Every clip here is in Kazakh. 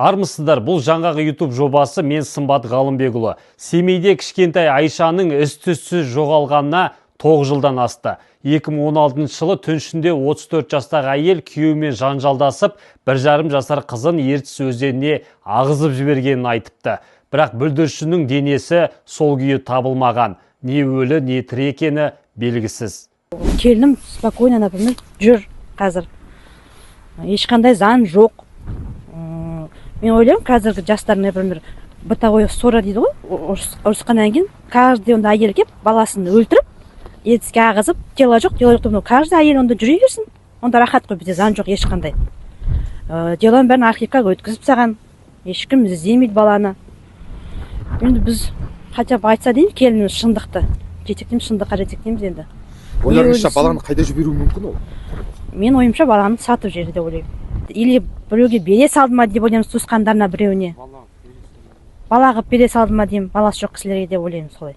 Армысыздар, бұл жаңағы YouTube жобасы мен Сымбат Ғалымбекұлы. Семейде кішкентай Айшаның із-түзсіз жоғалғанына 9 жылдан асты. 2016 жылы түн ішінде 34 жастағы әйел күйеуімен жанжалдасып, 1,5 жасар қызын Ертіс өзеніне ағызып жібергенін айтыпты. Бірақ бүлдіршіннің денесі сол күйі табылмаған. Не өлі, не тірі екені белгісіз. Келінім спокойно, например, жүр қазір. Ешқандай заң жоқ. Мен ойлаймын, қазіргі жастар, например, бытовой ссора дейді ғой, ұрысқаннан кейін каждый онда әйел келіп баласын өлтіріп, етіске ағызып, тело жоқ деп, каждый әйел онда жүре берсін. Онда рахат қой, бізде заң жоқ ешқандай. Делоның бәрін архивқа өткізіп саған, ешкім іздемейді баланы. Енді біз хотя бы айтса деймін, келініміз шындықты. Жетектейміз, шындыққа жетектейміз енді. Ойларыңызша баланы қайда жіберуі мүмкін ол? Мен ойымша баланы сатып жіберді деп ойлаймын. Или біреуге бере салды ма деп ойлаймын, туысқандарына біреуіне. Бала қылып бере салды ма деймін, баласы жоқ кісілерге деп ойлаймын солай.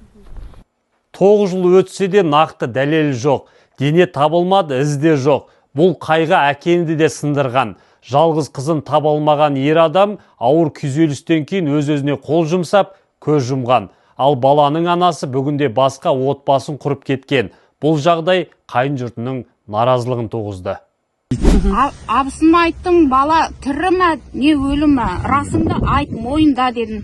9 жыл өтсе де нақты дәлел жоқ. Дене табылмады, ізде жоқ. Бұл қайғы әкенді де сындырған. Жалғыз қызын таба алмаған ер адам ауыр күйзелістен кейін өз-өзіне қол жұмсап, көз жұмған. Ал баланың анасы бүгінде басқа отбасын құрып кеткен. Бұл жағдай қайын жұртының наразылығын туғызды. Абысыма айттым, бала тірі ме, не өлі ме, расыңды айт, мойында дедім.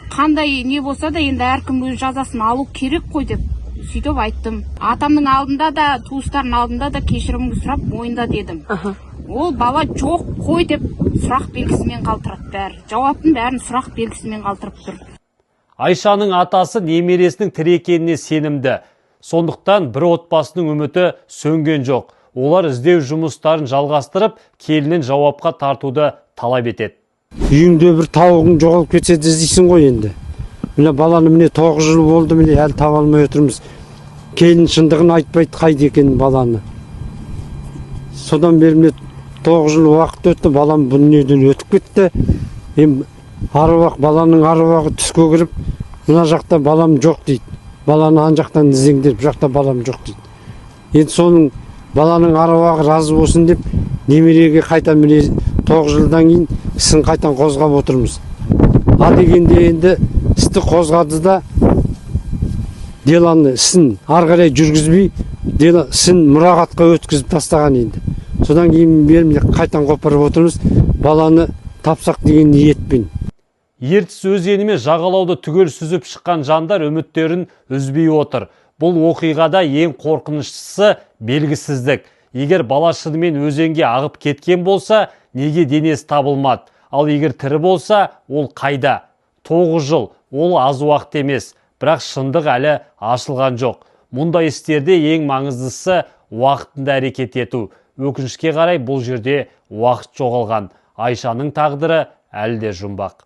Қандай не болса да енді әркім өз жазасын алу керек қой деп сөйтіп айттым. Атамның алдында да, туыстардың алдында да кешіріміңді сұрап мойында дедім. Ол бала жоқ қой деп сұрақ белгісімен қалдырып бәрі. Жауаптың бәрін сұрақ белгісімен қалдырып тұр. Айшаның атасы немересінің тірі екеніне сенімді. Сондықтан бір отбасының үміті сөнген жоқ. Олар іздеу жұмыстарын жалғастырып, келінін жауапқа тартуды талап етеді. Үйіңде бір тауығың жоғалып кетсе іздейсің ғой енді. Міне баланы 9 жыл болды, әлі таба алмай отырмыз. Келін шындығын айтпайды қайда екенін баланы. Содан бері 9 жыл уақыт өтті, балам бұл дүниеден өтіп кетті. Баланың аруағы түске кіріп, мына жақта балам жоқ дейді. Баланы ан жақтан іздеңдер, бұл жақта балам жоқ дейді. Енді соның баланың аруағы разы болсын деп, немереге қайта 9 жылдан кейін ісін қайтан қозғап отырмыз. Дегенде енді істі қозғады да, деланы ісін арғарай жүргізбей, ісін мұрағатқа өткізіп тастаған енді. Содан кейін берімде қайтан қопарып отырмыз, баланы тапсақ деген ниетпен. Ертіс өзенімен жағалауды түгел сүзіп шыққан жандар үміттерін үзбей отыр. Бұл оқиғада ең қорқыныштысы белгісіздік. Егер бала шынымен өзенге ағып кеткен болса, неге денесі табылмады? Ал егер тірі болса, ол қайда? 9 жыл, ол аз уақыт емес, бірақ шындық әлі ашылған жоқ. Мұндай істерде ең маңыздысы уақытында әрекет ету. Өкінішке қарай бұл жерде уақыт жоғалған. Айшаның тағдыры әлі де жұмбақ.